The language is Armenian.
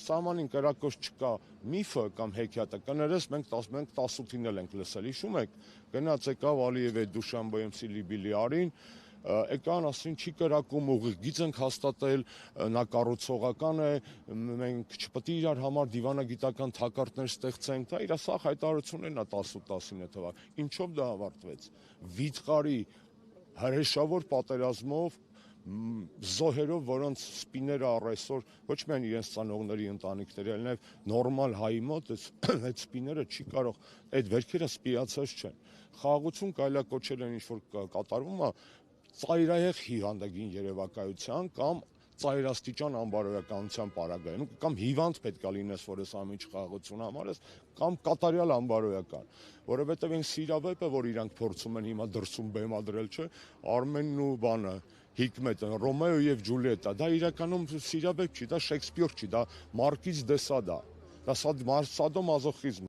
սահմանին կրակոց չկա միֆը կամ հեքիաթը, կներես մենք 18-ին էլ ենք լսել, հիշում եք, գնաց եկավ Ալիևի Դուշանբեում Սիլիբիլի արին, եկան ասին չի կրակում, ուղիղ գիծ ենք հաստատել, նա կառուցողական է, մենք չպետք է իրար համար դիվանագիտական թակարդներ ստեղծենք, դա իր սաղ հայտարարություններն է 18-19 թվականին, ինչով դա ավարտվեց, վիթխարի հրեշավոր պատերազմով, զոհերով, որոնց սպիները առ այսօր ոչ միայն իրենց ծանողների ընտանիքների, այլ նաև նորմալ հայի մոտ այդ սպիները չի կարող, այդ վերքերը սպիացած չեն։ Խաղաղություն կայլակոչել են ինչ-որ կատարվում է ծայրահեղ հիվանդագին երևակայության կամ ծայրաստիճան անբարոյականության պարագայում կամ հիվանդ պետք է լինես, որ այս ամեն ինչ խաղաղություն համարես, կամ կատարյալ անբարոյական, որովհետև այն սիրավեպը, որ իրանք փորձում են հիմա դրսում բեմադրել, չէ, Արմենն ու բանը Հիկմետը, Ռոմեո եւ Ջուլիետա, դա իրականում սիրավեպ չի, դա Շեքսպիր չի, դա Մարկիզ դե Սադա, դա սադոմազոխիզմ